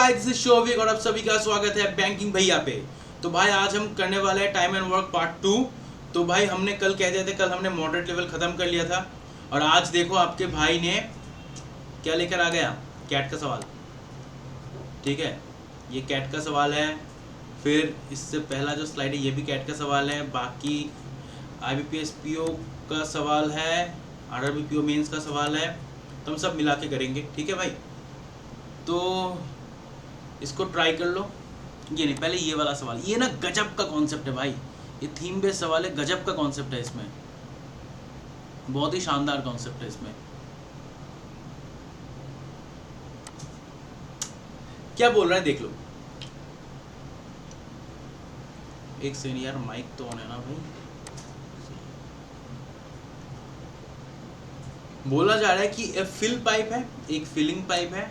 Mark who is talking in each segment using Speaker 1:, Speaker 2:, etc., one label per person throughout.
Speaker 1: भाई this is Showik और आप सभी का स्वागत है बैंकिंग भैया पे। तो भाई आज हम करने वाले हैं टाइम एंड वर्क पार्ट 2। तो भाई हमने कल कह दिया था, कल हमने मॉडरेट लेवल ख़त्म कर लिया था और आज देखो आपके भाई ने क्या लेकर आ गया, कैट का सवाल। ठीक है, ये कैट का सवाल है। फिर इससे पहला जो स्लाइड है ये भी कैट का सवाल है। बाकी IBPS PO का सवाल है, RRB PO मेंस का सवाल है। तो हम सब मिला के करेंगे, ठीक है भाई। तो इसको ट्राई कर लो। ये नहीं, पहले ये वाला सवाल, ये ना गजब का कॉन्सेप्ट है भाई। ये थीम बेस्ड सवाल है, गजब का कॉन्सेप्ट है इसमें, बहुत ही शानदार कॉन्सेप्ट है इसमें। क्या बोल रहा है देख लो। एक सेकंड यार, माइक तो ऑन है ना भाई। बोला जा रहा है कि एक फिल पाइप है, एक फिलिंग पाइप है,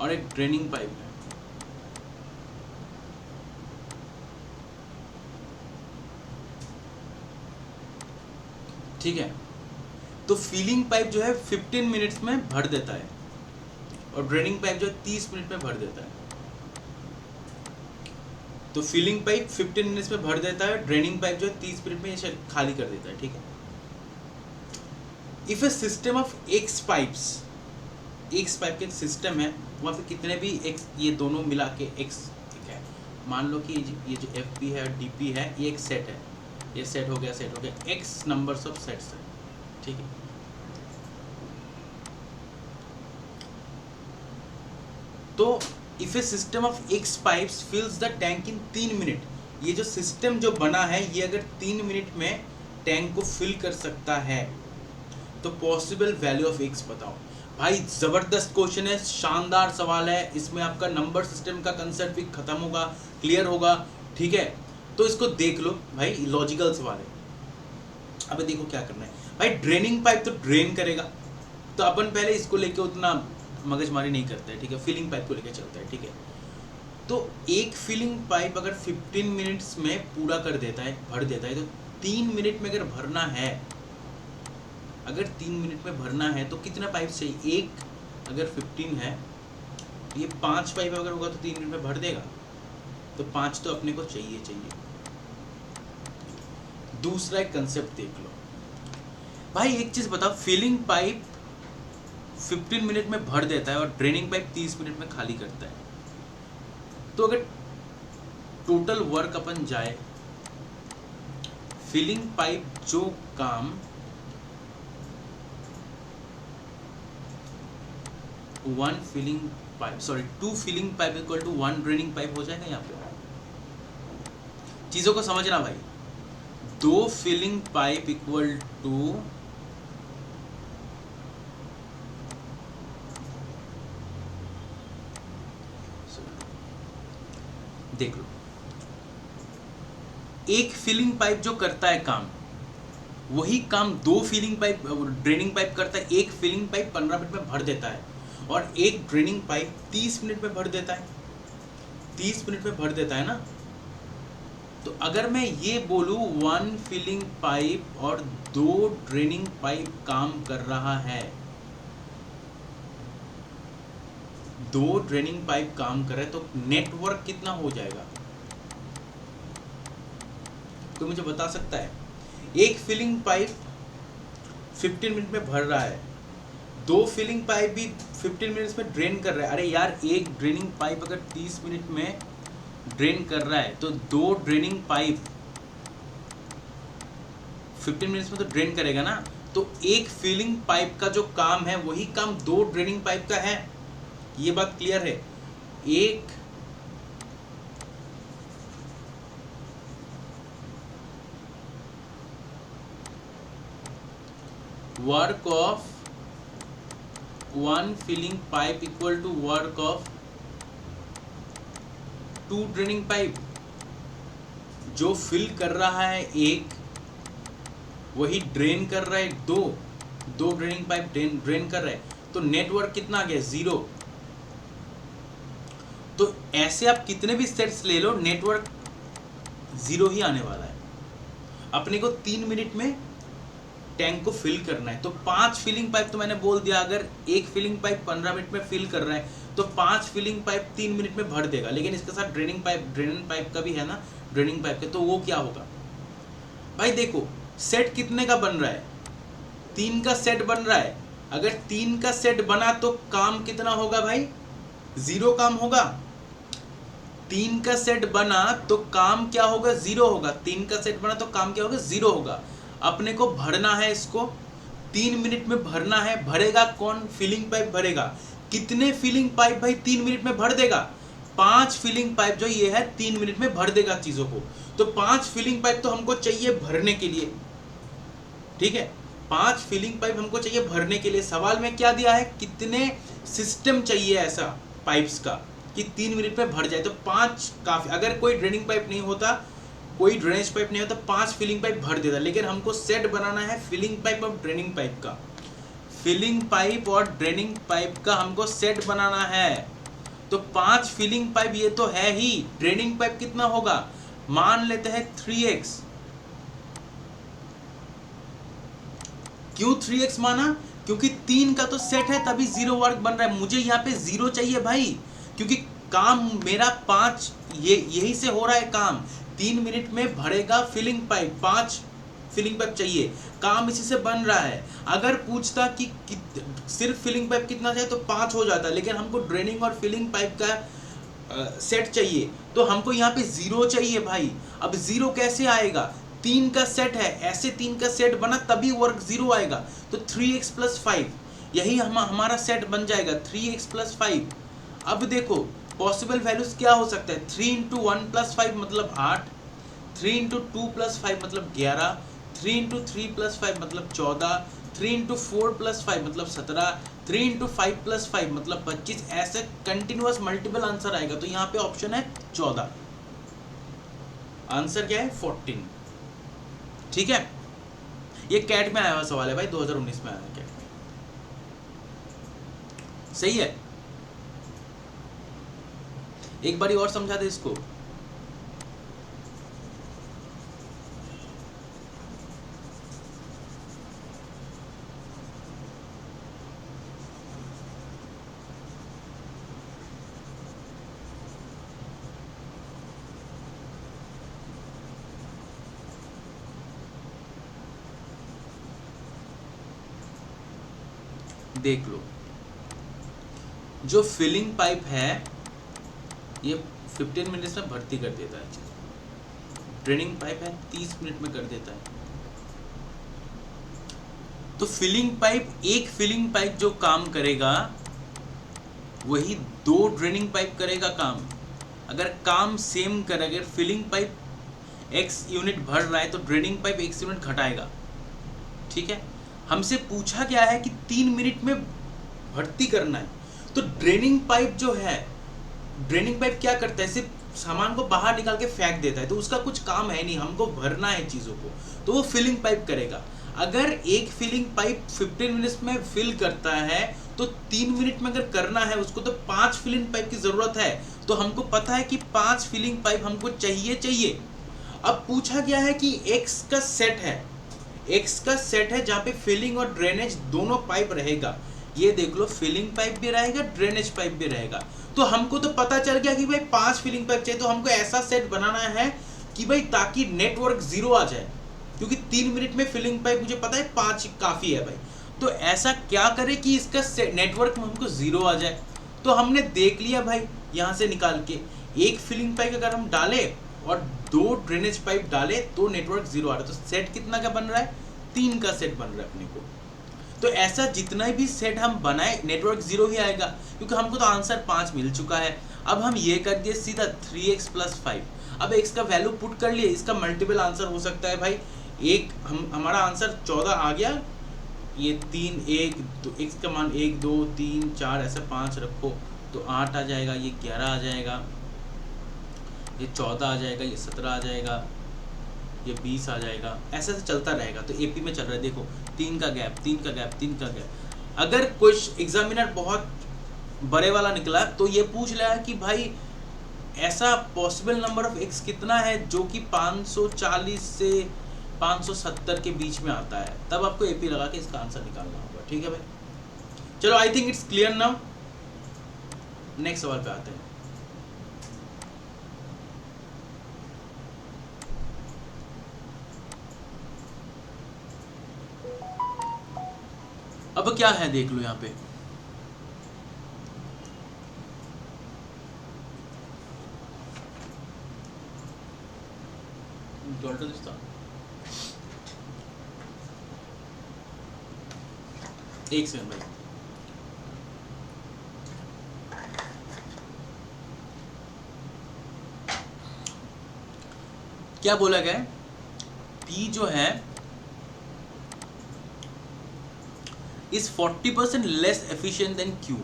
Speaker 1: और एक ड्रेनिंग पाइप है। ठीक है, तो फिलिंग पाइप जो है 15 मिनट्स में भर देता है और ड्रेनिंग पाइप जो है 30 मिनट में भर देता है। तो फिलिंग पाइप 15 मिनट्स में भर देता है, ड्रेनिंग पाइप जो है 30 मिनट में ये खाली कर देता है। ठीक है, if A system of x pipes, x pipe के सिस्टम है, वहाँ पे कितने भी एक्स, ये दोनों मिला के एक्स, ठीक है। मान लो कि ये जो FP है और DP है, ये एक सेट है, ये सेट हो गया, सेट हो गया, एक्स नंबर्स ऑफ सेट्स है। ठीक है, तो if A system of x pipes फिल्स the tank in 3 minute, ये जो सिस्टम जो बना है ये अगर 3 मिनट में टैंक को फिल कर सकता है तो पॉसिबल वैल्यू ऑफ एक्स बताओ। भाई ज़बरदस्त क्वेश्चन है, शानदार सवाल है। इसमें आपका नंबर सिस्टम का कंसेप्ट भी खत्म होगा, क्लियर होगा। ठीक है, तो इसको देख लो भाई, लॉजिकल सवाल है। अब देखो क्या करना है भाई। ड्रेनिंग पाइप तो ड्रेन करेगा, तो अपन पहले इसको लेके उतना मगजमारी नहीं करते हैं। ठीक है, फिलिंग पाइप को लेके चलता है। ठीक है, तो एक फिलिंग पाइप अगर 15 मिनट्स में पूरा कर देता है, भर देता है, तो 3 मिनट में अगर भरना है, अगर 3 मिनट में भरना है तो कितना पाइप चाहिए? एक अगर 15 है तो ये 5 पाइप अगर होगा तो 3 मिनट में भर देगा, तो 5 तो अपने को चाहिए चाहिए। दूसरा एक कंसेप्ट देख लो भाई, एक चीज बताओ, फिलिंग पाइप 15 मिनट में भर देता है और ड्रेनिंग पाइप 30 मिनट में खाली करता है। तो अगर टोटल वर्क अपन जाए, फिलिंग पाइप जो काम 2 filling pipe equal to 1 draining pipe हो जाएगा। यहाँ पे चीजों को समझना भाई, 2 फिलिंग पाइप इक्वल टू देख लो, एक फिलिंग पाइप जो करता है काम, वही काम 2 फिलिंग पाइप ड्रेनिंग पाइप करता है। एक फिलिंग पाइप 15 मिनट में भर देता है और एक ड्रेनिंग पाइप 30 मिनट में भर देता है। 30 मिनट में भर देता है ना। तो अगर मैं ये बोलूं 1 फिलिंग पाइप और 2 ड्रेनिंग पाइप काम कर रहा है, 2 ड्रेनिंग पाइप काम कर रहे हैं, तो नेटवर्क कितना हो जाएगा? कोई मुझे बता सकता है? एक फिलिंग पाइप 15 मिनट में भर रहा है, 2 फिलिंग पाइप भी 15 मिनट्स में ड्रेन कर रहा है। अरे यार, एक ड्रेनिंग पाइप अगर 30 मिनट में ड्रेन कर रहा है तो 2 ड्रेनिंग पाइप 15 मिनट्स में तो ड्रेन करेगा ना। तो एक फिलिंग पाइप का जो काम है वही काम 2 ड्रेनिंग पाइप का है। ये बात क्लियर है? एक work of 1 filling pipe equal to work of 2 draining pipe. जो फिल कर रहा है एक, वही ड्रेन कर रहा है 2 ड्रेनिंग पाइप ड्रेन कर रहा है, तो नेटवर्क कितना आ गया? 0। तो ऐसे आप कितने भी सेट्स ले लो, नेटवर्क 0 ही आने वाला है। अपने को 3 मिनट में टैंक को फिल करना है। तो 5 फिलिंग पाइप तो मैंने बोल दिया, अगर एक फिलिंग पाइप 15 मिनट में फिल कर रहा है तो 5 फिलिंग पाइप 3 मिनट में भर देगा। लेकिन इसके साथ ड्रेनिंग पाइप का भी है ना, ड्रेनिंग पाइप का, तो वो क्या होगा भाई? देखो सेट कितने का बन रहा है, 3 का सेट बन रहा है। अगर 3 का सेट बना तो काम कितना होगा भाई? 0 काम होगा। 3 का सेट बना तो काम क्या होगा? 0 होगा। 3 का सेट बना तो काम क्या होगा? 0 होगा। अपने को भरना है इसको, 3 मिनट में भरना है। भरेगा कौन? फिलिंग पाइप भरेगा। कितने फिलिंग पाइप भाई 3 मिनट में भर देगा? 5 फिलिंग पाइप जो ये है 3 मिनट में भर देगा चीज़ों को। तो 5 फिलिंग पाइप तो हमको चाहिए भरने के लिए, ठीक है? 5 फिलिंग पाइप हमको चाहिए भरने के लिए। सवाल में क्या दिया है? कितने सिस्टम चाहिए ऐसा पाइप्स का कि 3 मिनट में भर जाए। तो 5 काफ़ी। अगर कोई ड्रेनिंग पाइप नहीं होता, कोई ड्रेनेज पाइप नहीं होता, 5 फिलिंग पाइप भर देता। लेकिन हमको सेट बनाना है फिलिंग पाइप और ड्रेनिंग पाइप का। फिलिंग पाइप और ड्रेनिंग पाइप का हमको सेट बनाना है। तो 5 फिलिंग पाइप ये तो है ही। ड्रेनिंग पाइप कितना होगा? मान लेते हैं 3x। क्यों 3x माना? क्योंकि 3 का तो सेट है तभी 0 वर्क बन रहा है। मुझे यहाँ पे 0 चाहिए भाई, क्योंकि काम मेरा 5 यही से हो रहा है काम। 3 मिनट में भरेगा फिलिंग पाइप, 5 फिलिंग पाइप चाहिए, काम इसी से बन रहा है। अगर पूछता कि सिर्फ फिलिंग पाइप कितना चाहिए तो 5 हो जाता, लेकिन हमको ड्रेनिंग और फिलिंग पाइप का सेट चाहिए, तो हमको यहाँ पे 0 चाहिए भाई। अब 0 कैसे आएगा? 3 का सेट है, ऐसे 3 का सेट बना तभी वर्क 0 आएगा। तो 3x + 5 यही हमारा सेट बन जाएगा, 3x + 5। अब देखो पॉसिबल वैल्यूज क्या हो सकता है? 3 × 1 + 5 मतलब 8, 3 × 2 + 5 मतलब 11, 3 × 3 + 5 मतलब 14, 3 × 4 + 5 मतलब 17, 3 × 5 + 5 मतलब 25। ऐसे कंटिन्यूअस मल्टीपल आंसर आएगा। तो यहाँ पे ऑप्शन है 14। आंसर क्या है? 14। ठीक है, ये कैट में आया हुआ सवाल है भाई, 2019 में आया है कैट में। सही है, एक बारी और समझा दे इसको। देख लो, जो फिलिंग पाइप है ये 15 मिनट्स में भर्ती कर देता है चीज। ड्रेनिंग पाइप है 30 मिनट में कर देता है। तो फिलिंग पाइप, एक फिलिंग पाइप जो काम करेगा वही 2 ड्रेनिंग पाइप करेगा काम। अगर काम सेम करे, अगर फिलिंग पाइप x यूनिट भर रहा है तो ड्रेनिंग पाइप x यूनिट घटाएगा। ठीक है, हमसे पूछा क्या है कि 3 मिनट में भर्ती करना है। तो ड्रेनिंग पाइप जो है, ड्रेनिंग पाइप क्या करता है? सिर्फ सामान को बाहर निकाल के फेंक देता है, तो उसका कुछ काम है नहीं, हमको भरना है चीज़ों को, तो वो फिलिंग पाइप करेगा। अगर एक फिलिंग पाइप 15 मिनट्स में फिल करता है तो 3 मिनट में अगर करना है उसको तो 5 फिलिंग पाइप की ज़रूरत है। तो हमको पता है कि 5 फिलिंग पाइप हमको चाहिए। अब पूछा गया है कि x का सेट है, x का सेट है जहाँ पे फिलिंग और ड्रेनेज दोनों पाइप रहेगा। ये देख लो, फिलिंग पाइप भी रहेगा, ड्रेनेज पाइप भी रहेगा। तो हमको तो पता चल गया कि भाई 5 फिलिंग पाइप चाहिए। तो हमको ऐसा सेट बनाना है कि भाई ताकि नेटवर्क 0 आ जाए, क्योंकि 3 मिनट में फिलिंग पाइप मुझे पता है 5 काफ़ी है भाई। तो ऐसा क्या करे कि इसका नेटवर्क में हमको 0 आ जाए। तो हमने देख लिया भाई, यहाँ से निकाल के एक फिलिंग पाइप अगर हम डाले और 2 ड्रेनेज पाइप डाले तो नेटवर्क 0 आ रहा है। तो सेट कितना का बन रहा है? 3 का सेट बन रहा है अपने को। तो ऐसा जितना भी सेट हम बनाए नेटवर्क 0 ही आएगा, क्योंकि हमको तो आंसर 5 मिल चुका है। अब हम ये कर दिए सीधा 3x + 5। अब x का वैल्यू पुट कर लिए, इसका मल्टीपल आंसर हो सकता है भाई। एक हमारा आंसर 14 आ गया, ये 3 1 2 x का मान 1 2 3 4 ऐसे 5 रखो तो 8 आ जाएगा, ये 11 आ जाएगा, ये 14 आ जाएगा, ये 17 आ जाएगा, ये 20 आ जाएगा। ऐसे से चलता रहेगा। तो एपी में चल रहा है, देखो 3 का गैप 3 का गैप 3 का गैप। अगर कुछ एग्जामिनर बहुत बड़े वाला निकला तो ये पूछ रहा है कि भाई ऐसा पॉसिबल नंबर ऑफ एक्स कितना है जो कि 540 से 570 के बीच में आता है, तब आपको एपी लगा के इसका आंसर निकालना होगा। ठीक है भाई, चलो I think it's clear now. Next सवाल पे आते हैं। अब क्या है देख लो यहाँ पे, एक सेकंड भाई। क्या बोला गया, P जो है is 40% less efficient then Q।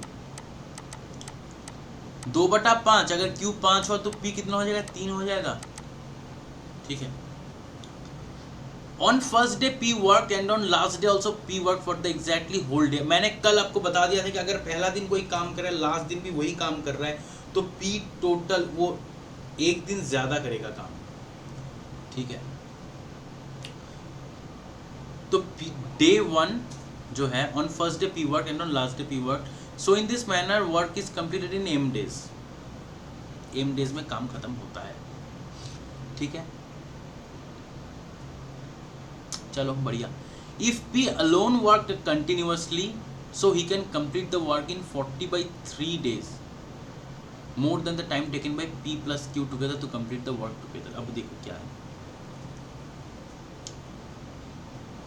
Speaker 1: 2/5, अगर Q 5 हो तो P कितना हो जाएगा, 3 हो जाएगा। ठीक है, on first day P work and on last day also P work for the exactly whole day. मैंने कल आपको बता दिया था कि अगर पहला दिन कोई काम कर रहा है, लास्ट दिन भी वही काम कर रहा है, तो P टोटल वो एक दिन ज्यादा करेगा काम। ठीक है, तो डे 1 जो है on first day P work and on last day P work, so in this manner work is completed in m days. m days में काम खत्म होता है। ठीक है, चलो बढ़िया। If P alone work continuously so he can complete the work in 40/3 days more than the time taken by P plus Q together to complete the work together. अब देखो क्या है,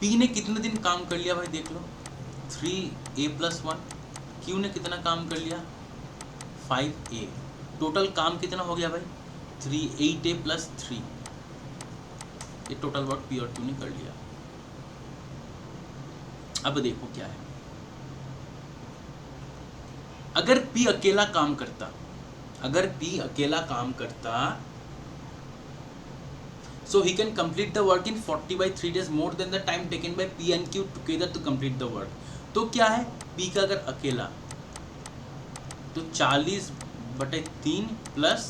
Speaker 1: P ने कितने दिन काम कर लिया भाई, देख लो 3a + 1। Q ने कितना काम कर लिया, 5a। टोटल काम कितना हो गया भाई, 8a + 3। ये टोटल वर्क P और Q ने कर लिया। अब देखो क्या है, अगर P अकेला काम करता, so he can complete the work in 40/3 days more than the time taken by P and Q together to complete the work। तो क्या है, P का अगर अकेला तो 40/3 प्लस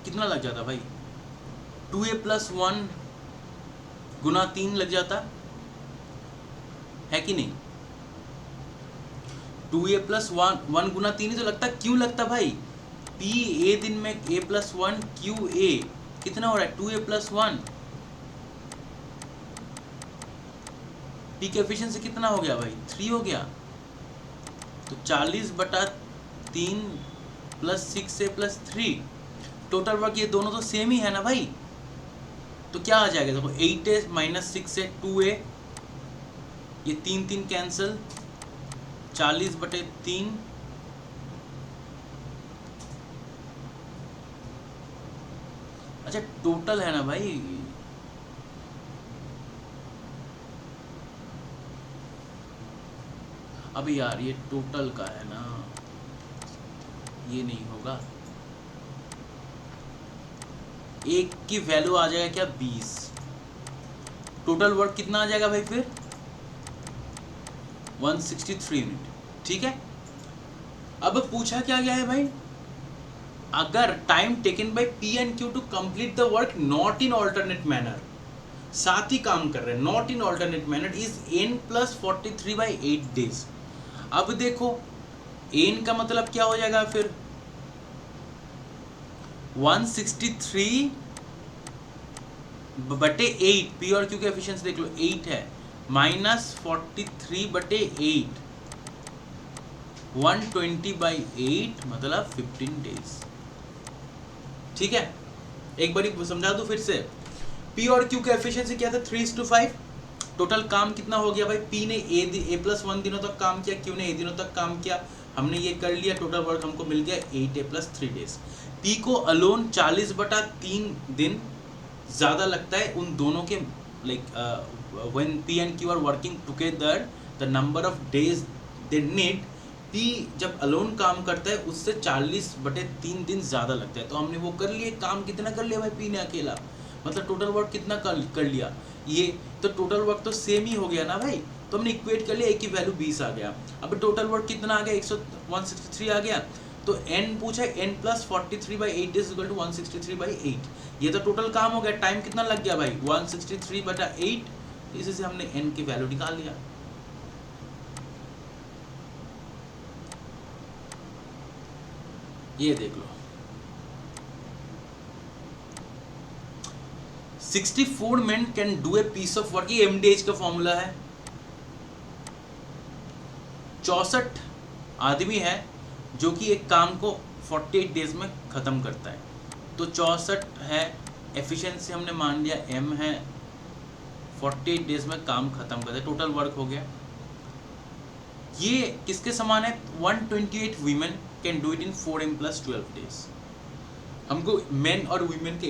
Speaker 1: कितना लग जाता भाई, 2a + 1 गुना 3 लग जाता है कि नहीं। 2a + 1 गुना 3 ही तो लगता, क्यों लगता भाई, P a दिन में a + 1 Q a कितना हो रहा है, 2a + 1। P का एफिशिएंसी कितना हो गया भाई, 3 हो गया। तो 40/3 + 6a + 3 टोटल वर्क, ये दोनों तो सेम ही है ना भाई। तो क्या आ जाएगा देखो, 8a - 6a 2a, ये 3 कैंसिल, 40/3 अच्छा टोटल है ना भाई। अब यार ये टोटल का है ना, ये नहीं होगा। एक की वैल्यू आ जाएगा क्या, 20। टोटल वर्क कितना आ जाएगा भाई फिर, 163 यूनिट। ठीक है, अब पूछा क्या गया है भाई, अगर time taken by P and Q to complete the work not in alternate manner, साथ ही काम कर रहे हैं, not in alternate manner, is n + 43/8 days। अब देखो n का मतलब क्या हो जाएगा फिर, 163/8, P और Q की एफिशिएंसी देख लो 8 है, -43/8, 120/8 मतलब 15 डेज। ठीक है, एक बारी समझा दूं फिर से, P और Q का एफिशिएंसी क्या था, 3:5। टोटल काम कितना हो गया भाई, P ने a + 1 दिनों तक काम किया, Q ने a दिनों तक काम किया, हमने ये कर लिया, टोटल वर्क हमको मिल गया 8a + 3 डेज। P को अलोन 40/3 दिन ज़्यादा लगता है उन दोनों के, like when P and Q are working together the number of days they need, P जब अलोन काम करता है उससे 40/3 दिन ज़्यादा लगता है। तो हमने वो कर लिए, काम कितना कर लिया भाई P ने अकेला, मतलब टोटल वर्क कितना कर लिया, ये तो टोटल वर्क तो सेम ही हो गया ना भाई। तो हमने इक्वेट कर लिया, ए की वैल्यू 20 आ गया। अब टोटल वर्क कितना आ गया, 163 आ गया। तो n पूछा है, n plus 43/8 is equal to 163/8। ये तो टोटल काम हो गया। टाइम कितना लग गया भाई, 163/8। इसी से हमने n की वैल्यू निकाल लिया। ये देख लो, 64 men can do a piece of work. ये MDH का फॉर्मूला है। 64 आदमी है जो कि एक काम को 48 डेज में ख़त्म करता है। तो 64 है, एफिशिएंसी हमने मान लिया m है, 48 डेज में काम खत्म करता है, टोटल वर्क हो गया। ये किसके समान है, 128 women can do it in 4m + 12 days. हमको मेन और वीमेन के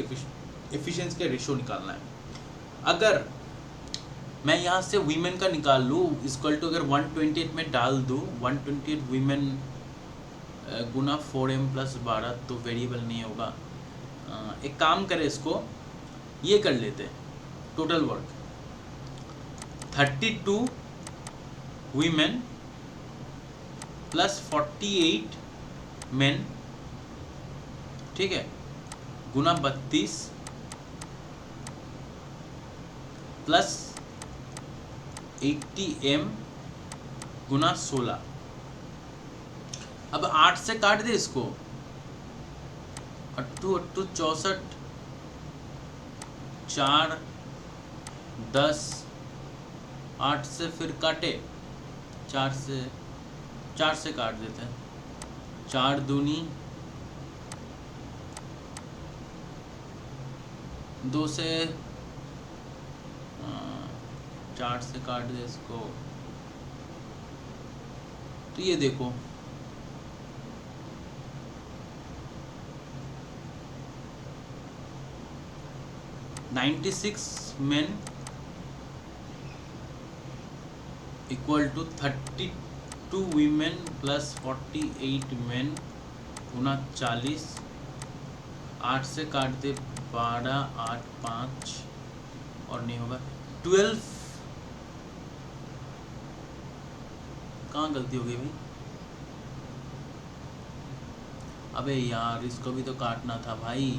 Speaker 1: एफिशिएंसी का रेशो निकालना है। अगर मैं यहाँ से वीमेन का निकाल लूँ, इक्वल टू अगर 128 में डाल दूँ, 128 वीमेन गुना 4m + 12, तो वेरिएबल नहीं होगा। एक काम करें, इसको ये कर लेते हैं, total work 32 women plus 48 main, ठीक है, गुना 32 प्लस 80m गुना 16। अब 8 से काट दे इसको, 8 8 64, 4 10, 8 से फिर काटे, 4 से काट देते हैं, 4 दूनी 2 से 4 से काट दे इसको, तो ये देखो 96 men equal to 32 women plus 48 men गुना 40, 8 से काट दे 12, 8 5 और नहीं होगा 12। कहाँ गलती हो गई भाई, अबे यार इसको भी तो काटना था भाई।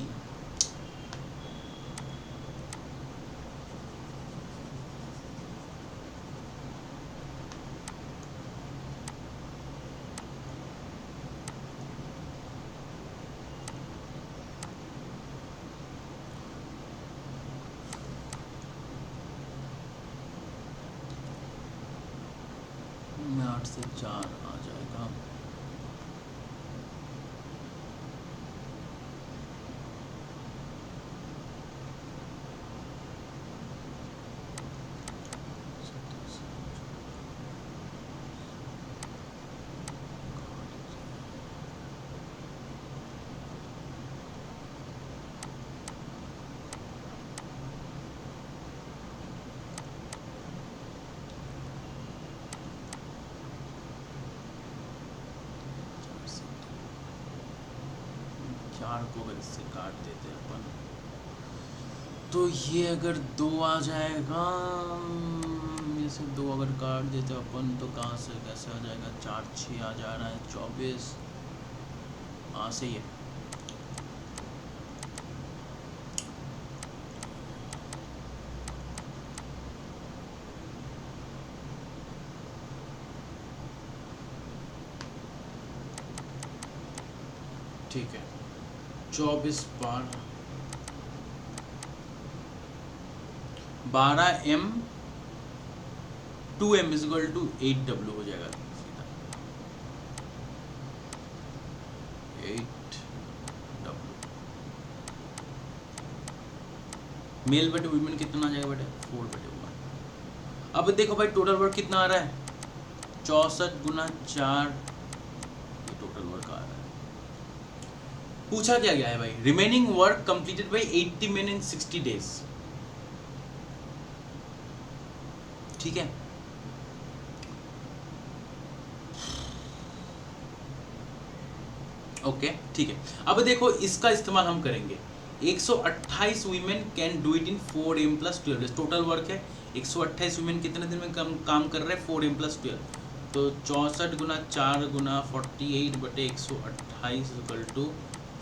Speaker 1: में 8 से 4 आ जाएगा, को अगर इससे काट देते अपन, तो ये अगर 2 आ जाएगा, ये से 2 अगर काट देते अपन तो कहाँ से कैसे आ जाएगा, 4 6 आ जा रहा है, 24 सही है। ठीक है, 24 12m 2m is equal to 8w हो जाएगा सीधा, 8w। मेल बटे वीमेन कितना आ जाएगा बेटे, 4/1। अब देखो भाई टोटल वर्क कितना आ रहा है, 64 गुना 4, ये टोटल वर्क आ रहा है। पूछा क्या गया है भाई, remaining work completed by 80 men in 60 days, ठीक है। ओके ठीक है, अब देखो इसका इस्तेमाल हम करेंगे। 128 women can do it in 4m + 12 days, total work है 128 वुमेन कितने दिन में काम कर रहे हैं? 4m + 12, तो 64 गुना 4 गुना 48/128 इक्वल टू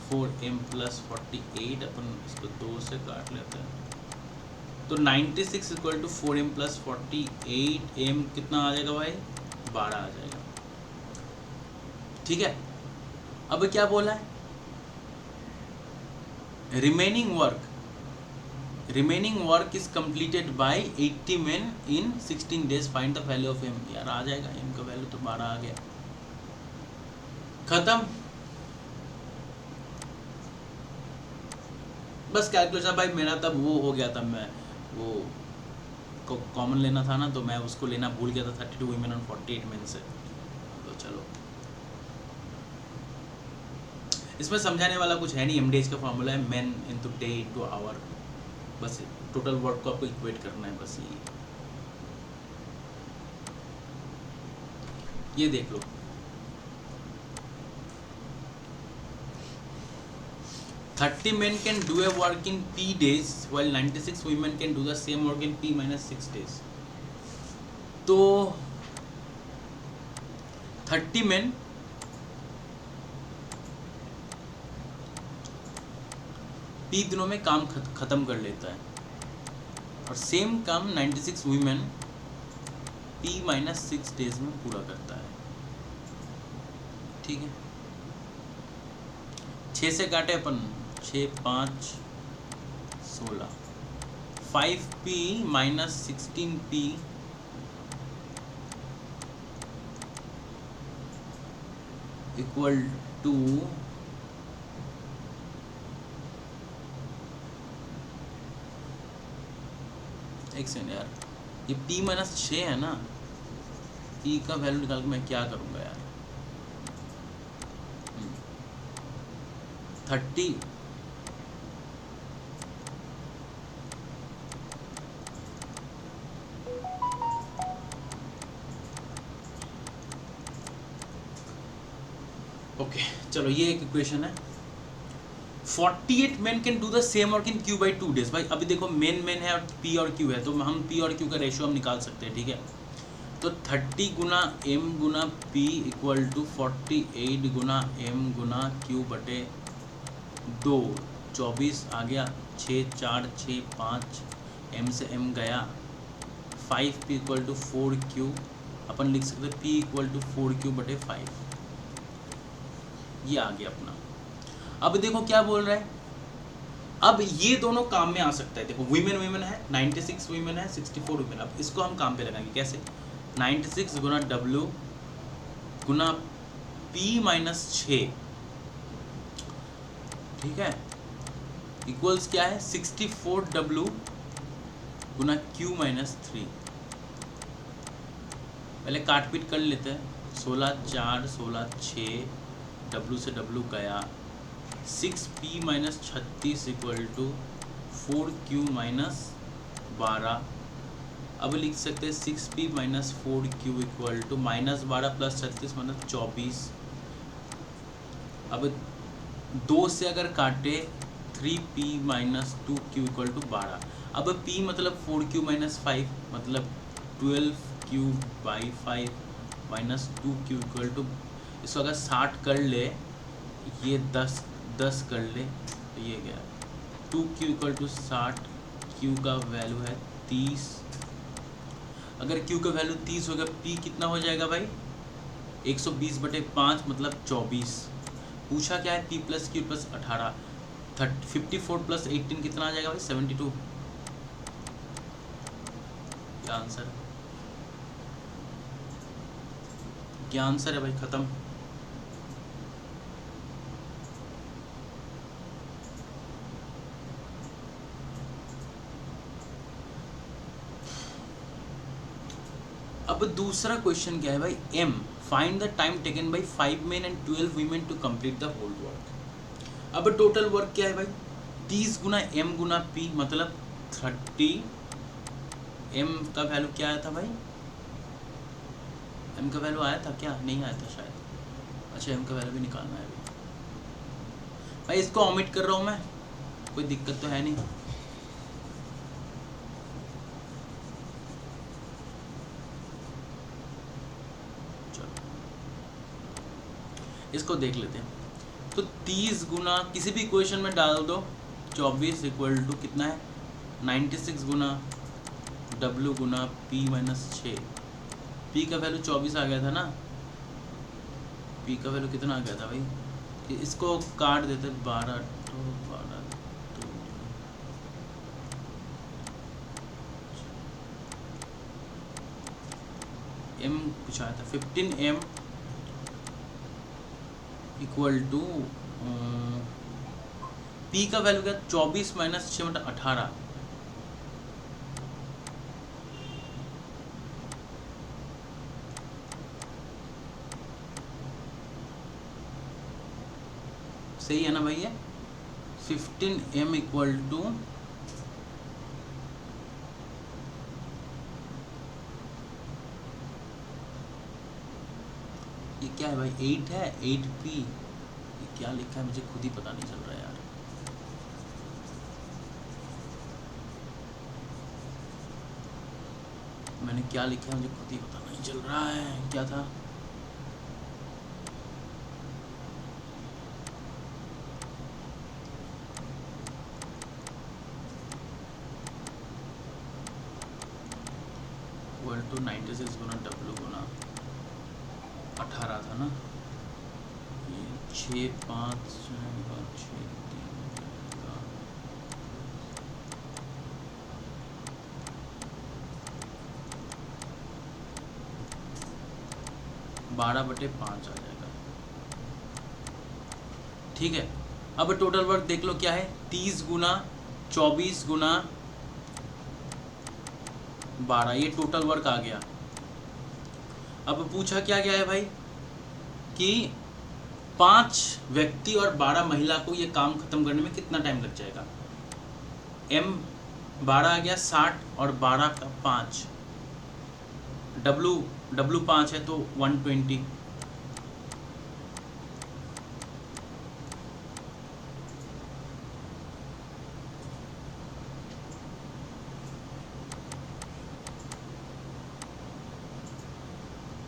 Speaker 1: 4m + 48। अपन इसको 2 से काट लेते हैं, तो 96 इक्वल टू 4m + 48। m कितना आ जाएगा भाई? 12 आ जाएगा। ठीक है, अब क्या बोला है? Remaining work is completed by 80 men in 16 days, find the value of m। यार आ जाएगा, m का वैल्यू तो 12 आ गया, खत्म। बस कैलकुलेशन भाई मेरा तब वो हो गया था, मैं वो कॉमन लेना था ना, तो मैं उसको लेना भूल गया था 32 women और 48 men से। तो चलो, इसमें समझाने वाला कुछ है नहीं, mdh का फॉर्मूला है men into day into hour, बस टोटल वर्क को आपको इक्वेट करना है, बस ये देख लो। "30 men can do a work in P days while 96 women can do the same work in P - 6 days। तो 30 men P दिनों में काम खत्म कर लेता है, और सेम काम 96 women P - 6 days में पूरा करता है। ठीक है, 6 से काटे अपन, 6 5 16, 5P - 16P इक्वल टू एक सेकंड यार, ये P - 6 है ना, P का वैल्यू निकाल के मैं क्या करूँगा यार? 30 ओके, चलो ये एक इक्वेशन है। 48 men can do the same work in Q by 2 days। भाई अभी देखो मेन है और P और Q है, तो हम P और Q का रेशियो हम निकाल सकते हैं। ठीक है, तो 30 गुना m गुना P इक्वल टू 48 गुना m गुना Q बटे 2, 24 आ गया, 6 4 6 5, m से m गया, 5P इक्वल टू 4Q, अपन लिख सकते P इक्वल टू 4Q बटे 5, ये आ गया अपना। अब देखो क्या बोल रहा है, अब ये दोनों काम में आ सकता है। देखो वीमेन है, 96 वीमेन है, 64 वीमेन। अब इसको हम काम पे लगाएंगे कैसे? 96 गुना W गुना P - 6, ठीक है, इक्वल्स क्या है? 64W गुना Q - 3। पहले काट पीट कर लेते हैं, 16 4 16 6, W से W गया, 6P - 36 इक्वल टू 4Q - 12। अब लिख सकते हैं 6P - 4Q इक्वल टू -12 + 36 मतलब 24। अब 2 से अगर काटे 3P - 2Q इक्वल टू 12। अब P मतलब 4Q - 5 मतलब 12Q by 5 - 2Q equal to, इसको अगर 60 कर ले, ये 10 कर ले, तो ये गया 2Q इक्वल टू 60, Q का वैल्यू है 30। अगर Q का वैल्यू 30 होगा, P कितना हो जाएगा भाई? 120 बटे 5 मतलब 24। पूछा क्या है? P + Q + 18, 54 + 18 कितना आ जाएगा भाई? 72। क्या आंसर? क्या आंसर है भाई? खत्म। अब दूसरा क्वेश्चन क्या है भाई? M find the time taken by 5 men and 12 women to complete the whole work. अब टोटल वर्क क्या है भाई? 30 गुना M गुना P मतलब 30। M का वैल्यू क्या आया था भाई? M का वैल्यू आया था क्या? नहीं आया था शायद। अच्छा, M का वैल्यू भी निकालना है अभी भाई। इसको ओमिट कर रहा हूँ मैं, कोई दिक्कत तो है नहीं। इसको देख लेते हैं। तो 30 गुना किसी भी इक्वेशन में डाल दो, 24 इक्वल टू कितना है 96 गुना W गुना P माइनस 6। P का वैल्यू 24 आ गया था ना, P का वैल्यू कितना आ गया था भाई, इसको काट देते 12 तो 12 तो M कुछ आया था 15M इक्वल टू P का वैल्यू क्या 24 माइनस 6 मतलब 18। सही है ना भाई ये 15M इक्वल टू ये क्या है भाई 8 है 8P, ये क्या लिखा है मुझे खुद ही पता नहीं चल रहा है यार। मैंने क्या लिखा है मुझे खुद ही पता नहीं चल रहा है, क्या था इक्वल टू 96 गुना W गुना 18 था ना, ये 6 5 6 12/5 आ जाएगा। ठीक है, अब टोटल वर्क देख लो क्या है 30 गुना 24 गुना 12, ये टोटल वर्क आ गया। अब पूछा क्या गया है भाई कि 5 व्यक्ति और 12 महिला को ये काम खत्म करने में कितना टाइम लग जाएगा। M 12 आ गया 60 और 12 का 5, W 5 है तो 120।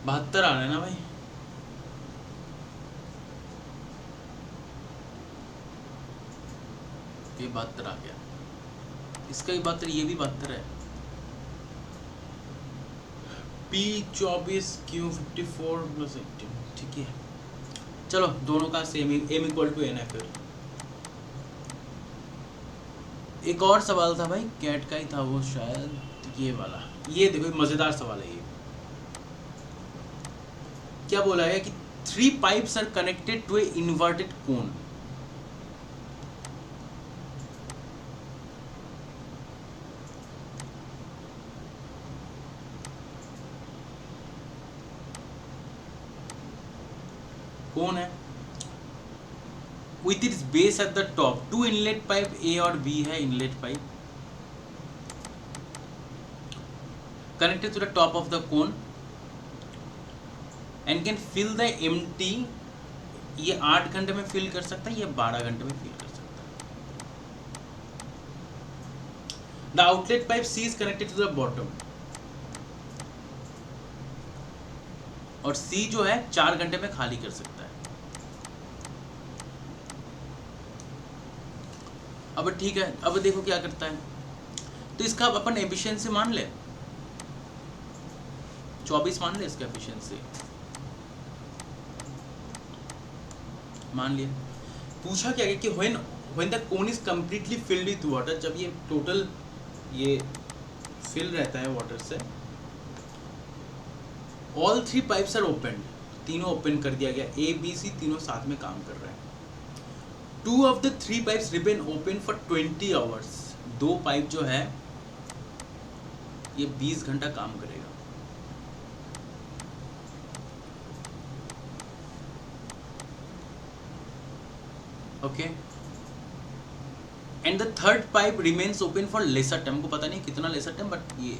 Speaker 1: बहत्तर आ रहा है ना भाई, ये 72 आ गया, इसका भी 72, ये भी 72 है। P 24 Q 54 प्लस 18, ठीक है। चलो दोनों का same M equal to N है। फिर एक और सवाल था भाई कैट का ही था वो शायद, ये वाला, ये देखो मजेदार सवाल है ये। क्या बोला है कि 3 pipes are connected to a inverted cone. कौन है with its base at the top, 2 inlet pipe A और B है, inlet pipe connected to the top of the cone and can fill the empty. ये 8 घंटे में fill कर सकता है, ये 12 घंटे में फिल कर सकता है। The outlet pipe C is connected to the bottom, और C जो है 4 घंटे में खाली कर सकता है। अब ठीक है, अब देखो क्या करता है, तो इसका अपन एफिशिएंसी मान ले 24 मान ले, इसका एफिशिएंसी मान लिया। पूछा क्या कि when the cone is completely filled with water, जब ये टोटल ये फिल रहता है वाटर से, ऑल 3 पाइप्स आर ओपन, तीनों ओपन कर दिया गया, A B C तीनों साथ में काम कर रहे हैं। 2 of the 3 pipes remain open for 20 hours, 2 pipe जो है ये 20 घंटा काम करेगा। Okay, and the third pipe remains open for lesser time, को पता नहीं कितना लेसर टाइम, बट ये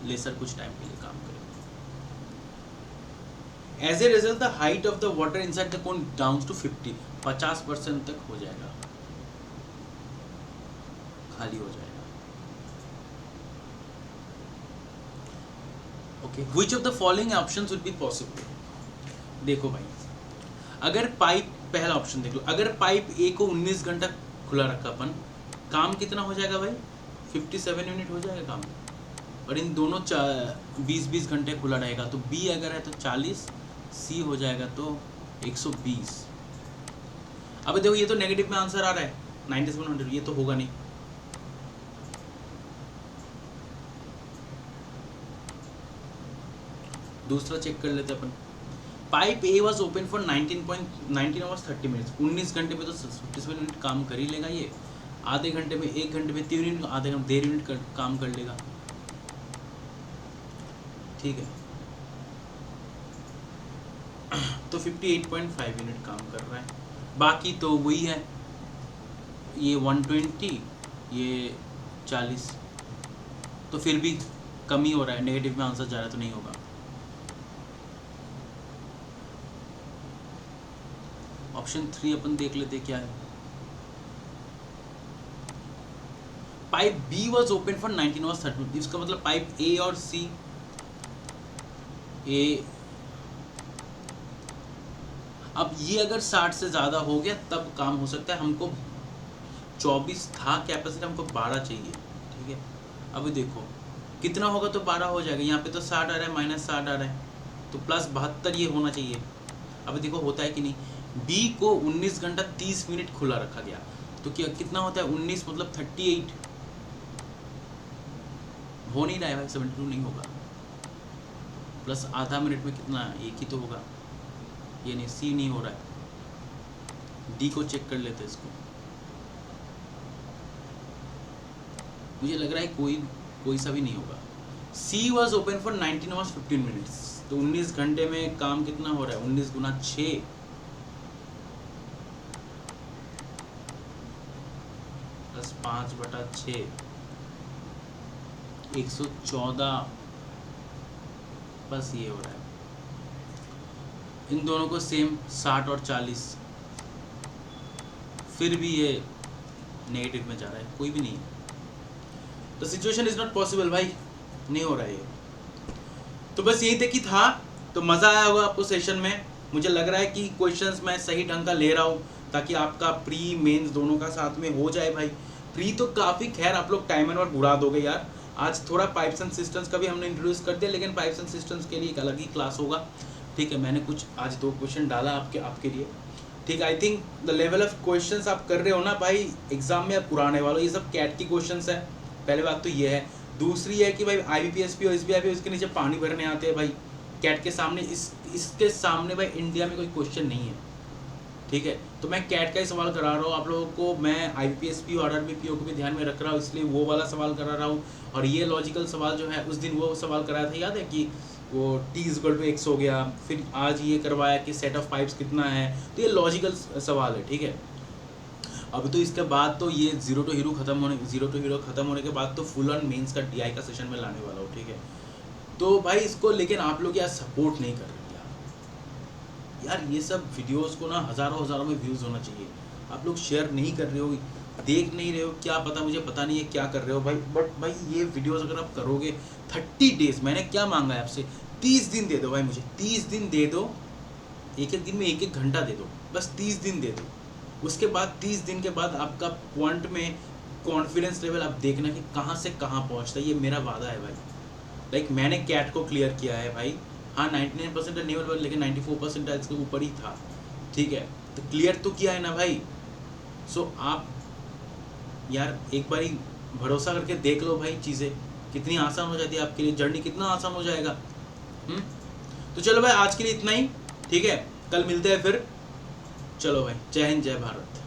Speaker 1: लेसर कुछ टाइम के लिए काम करेगा। As a result the height of the water inside the cone down to 50% तक हो जाएगा, खाली हो जाएगा। Okay, which of the following options would be possible. देखो भाई, अगर पाइप, पहला ऑप्शन देख लो, अगर पाइप ए को 19 घंटा खुला रखा अपन, काम कितना हो जाएगा भाई? 57 यूनिट हो जाएगा काम। और इन दोनों 20-20 घंटे खुला रहेगा, तो बी अगर है तो 40, सी हो जाएगा तो 120। अब देखो ये तो नेगेटिव में आंसर आ रहा है 9700, ये तो होगा नहीं। दूसरा चेक कर लेते अपन। Pipe A was open for 19 hours 30 minutes. 19 घंटे में तो 57 मिनट काम कर ही लेगा ये। आधे घंटे में, 1 घंटे में 3 यूनिट, आधे घंटे 1.5 यूनिट काम कर लेगा। ठीक है, तो 58.5 यूनिट काम कर रहा है। बाकी तो वही है, ये 120, ये 40, तो फिर भी कम ही हो रहा है। नेगेटिव में आंसर जा रहा है तो नहीं होगा। ऑप्शन 3 अपन देख लेते क्या है। Pipe B was open for 19 hours 30 minute. इसका मतलब पाइप ए और सी, ए, अब ये अगर 60 से ज़्यादा हो गया तब काम हो सकता है। हमको 24 था कैपेसिटी, हमको 12 चाहिए। ठीक है, अभी देखो कितना होगा तो 12 हो जाएगा। यहाँ पे तो 60 आ रहा है, -60 आ रहा है, तो +72 ये होना चाहिए। अभी देखो होता है कि नहीं। बी को 19 घंटा 30 मिनट खुला रखा गया, तो क्या कितना होता है? 19 मतलब 38 हो नहीं रहा है भाई, 72 नहीं होगा। प्लस आधा मिनट में कितना है? एक ही तो होगा, ये नहीं, सी नहीं हो रहा है। डी को चेक कर लेते हैं इसको। मुझे लग रहा है कोई सा भी नहीं होगा। C was open for 19 hours 15 minutes, तो 19 घंटे में काम कितना हो रहा है? 19 गुना 6 प्लस 5/6, 114, बस ये हो रहा है। इन दोनों को सेम 60 और 40, फिर भी ये नेगेटिव में जा रहा है, कोई भी नहीं है। तो सिचुएशन इज नॉट पॉसिबल भाई, नहीं हो रहा है ये। तो बस यही तक ही था। तो मज़ा आया होगा आपको सेशन में। मुझे लग रहा है कि क्वेश्चंस मैं सही ढंग का ले रहा हूँ, ताकि आपका प्री मेंस दोनों का साथ में हो जाए भाई। प्री तो काफ़ी, खैर आप लोग टाइम एंड वर्क उड़ा दोगे यार। आज थोड़ा पाइप्स एंड सिस्टम्स का भी हमने इंट्रोड्यूस कर दिया, लेकिन पाइप्स एंड सिस्टम्स के लिए एक अलग ही क्लास होगा। ठीक है, मैंने कुछ आज 2 क्वेश्चन डाला आपके लिए। ठीक है, I think the level of questions आप कर रहे हो ना भाई, एग्जाम में आप पुराने वालों, ये सब कैट की क्वेश्चंस है। पहले बात तो ये है। दूसरी है कि भाई IBPSP और SBI उसके नीचे पानी भरने आते हैं भाई कैट के सामने। इसके सामने भाई इंडिया में कोई क्वेश्चन नहीं है। ठीक है, तो मैं कैट का ही सवाल करा रहा हूँ आप लोगों को। मैं IBPSP और RRBPO को भी ध्यान में रख रहा हूँ, इसलिए वो वाला सवाल करा रहा हूँ। और ये लॉजिकल सवाल जो है, उस दिन वो सवाल कराया था, याद है कि वो T=X हो गया। फिर आज ये करवाया कि सेट ऑफ पाइप्स कितना है, तो ये लॉजिकल सवाल है। ठीक है, अब तो इसके बाद तो ये ज़ीरो टू हीरो ख़त्म होने के बाद तो फुल ऑन मेंस का DI का सेशन में लाने वाला हूँ। ठीक है, तो भाई इसको, लेकिन आप लोग यार सपोर्ट नहीं कर रहे यार। ये सब वीडियोस को ना हज़ारों में व्यूज़ होना चाहिए। आप लोग शेयर नहीं कर रहे हो, देख नहीं रहे हो, क्या पता, मुझे पता नहीं है क्या कर रहे हो भाई। बट भाई ये वीडियोस अगर आप करोगे 30 डेज़, मैंने क्या मांगा है आपसे? 30 दिन दे दो भाई, मुझे 30 दिन दे दो। एक दिन में 1 घंटा दे दो, बस 30 दिन दे दो। उसके बाद 30 दिन के बाद आपका पॉइंट में कॉन्फिडेंस लेवल आप देखना कि कहाँ से कहाँ पहुँचता है। ये मेरा वादा है भाई। लाइक मैंने कैट को क्लियर किया है भाई। हाँ 99% नहीं बन, लेकिन 94% इसके ऊपर ही था। ठीक है, तो क्लियर तो किया है ना भाई। सो आप यार एक बारी भरोसा करके देख लो भाई, चीज़ें कितनी आसान हो जाती है आपके लिए, जर्नी कितना आसान हो जाएगा। तो चलो भाई आज के लिए इतना ही। ठीक है, कल मिलते हैं फिर। चलो भाई, जय हिंद, जय भारत।